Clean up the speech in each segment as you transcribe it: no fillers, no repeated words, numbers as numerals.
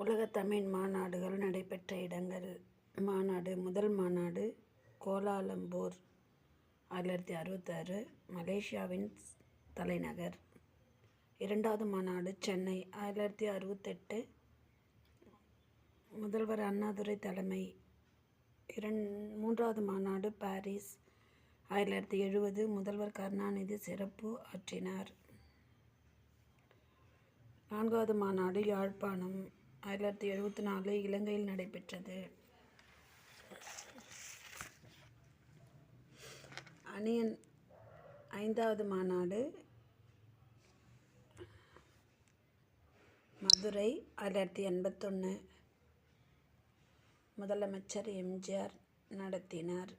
உலகத் தமிழ் மாநாடுகள் நடைபெற்ற இடங்கள். முதல் மாநாடு கோலாலம்பூர் 1966, மலேசியாவின் தலைநகர். இரண்டாவது மாநாடு சென்னை 1968, முதல்வர் அண்ணாதுரை தலைமை. மூன்றாவது மாநாடு பாரிஸ் 1970, முதல்வர் கருணாநிதி சிறப்பு ஆற்றினார். நான்காவது மாநாடு யாழ்ப்பாணம் 1974, இலங்கையில் நடைபெற்றது. ஐந்தாவது மாநாடு மதுரை 1981, முதலமைச்சர் எம்ஜிஆர் நடத்தினார்.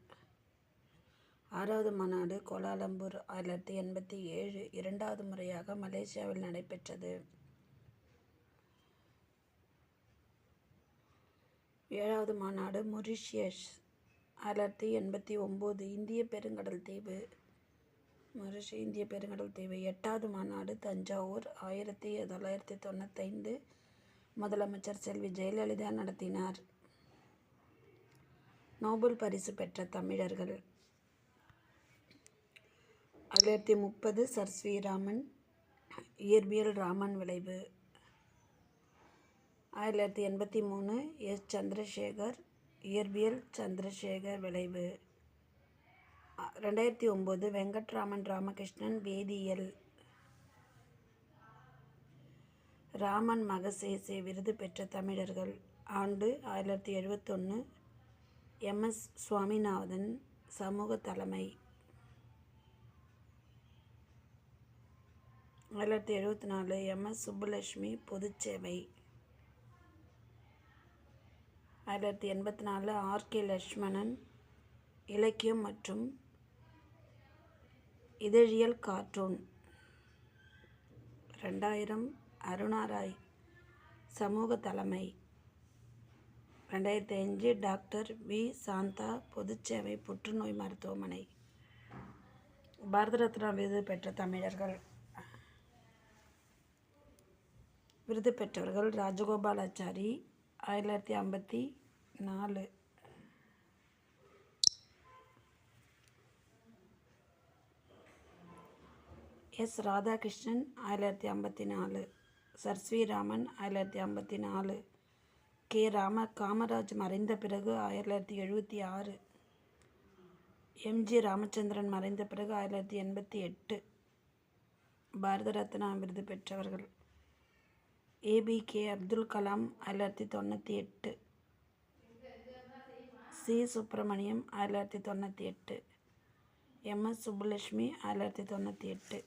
ஆறாவது மாநாடு கோலாலம்பூர் 1987, இரண்டாவது முறையாக மலேசியாவில் நடைபெற்றது. ஏழாவது மாநாடு மொரீஷியஸ் 1989, இந்திய பெருங்கடல் தீவு. எட்டாவது மாநாடு தஞ்சாவூர் 1995, முதலமைச்சர் செல்வி ஜெயலலிதா நடத்தினார். நோபல் பரிசு பெற்ற தமிழர்கள். 1930 சர் வி. ராமன், இயற்பியல் ராமன் விளைவு. 1983 எஸ். சந்திரசேகர், இயற்பியல் சந்திரசேகர் விளைவு. 2009 வெங்கட்ராமன் ராமகிருஷ்ணன், வேதியியல். ராமன் மகசேசே விருது பெற்ற தமிழர்கள். ஆண்டு 1971, எம்.எஸ். சுவாமிநாதன், சமூக தலைமை. 1974 எம்.எஸ். சுப்புலட்சுமி, பொதுச்சேவை. 1984 ஆர்.கே. லட்சுமணன், இலக்கியம் மற்றும் இதழியல் கார்ட்டூன். 2000 அருணா ராய், சமூக தலைமை. 2005 டாக்டர் வி. சாந்தா, பொதுச்சேவை, புற்றுநோய் மருத்துவமனை. பாரத ரத்னா விருது பெற்ற தமிழர்கள். விருது பெற்றவர்கள்: Rajagopalachari 1954, S. Radhakrishnan 1954, Sir V. Raman 1954, Kamaraj மறைந்த பிறகு 1976, எம்.ஜி. ராமச்சந்திரன் மறைந்த பிறகு 1988. பாரத ரத்னா விருது பெற்றவர்கள்: ஏ.பி.கே. அப்துல் கலாம் 1998, சி. சுப்பிரமணியம் 1998, எம்.எஸ். சுப்புலட்சுமி 1998.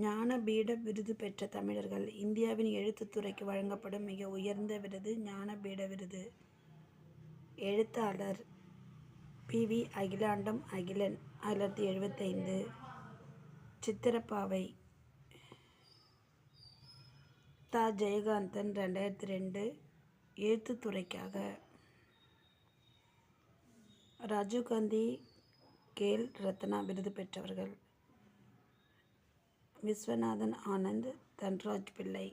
ஞானபீட விருது பெற்ற தமிழர்கள். இந்தியாவின் எழுத்துத்துறைக்கு வழங்கப்படும் மிக உயர்ந்த விருது ஞானபீட விருது. எழுத்தாளர்: பி. வி. அகிலாண்டம் அகிலன் 1975, சித்திரப்பாவை. தா. ஜெயகாந்தன் 2002, எழுத்துத்துறைக்காக. ராஜீவ்காந்தி கேல் ரத்னா விருது பெற்றவர்கள்: விஸ்வநாதன் ஆனந்த், தன்ராஜ் பிள்ளை.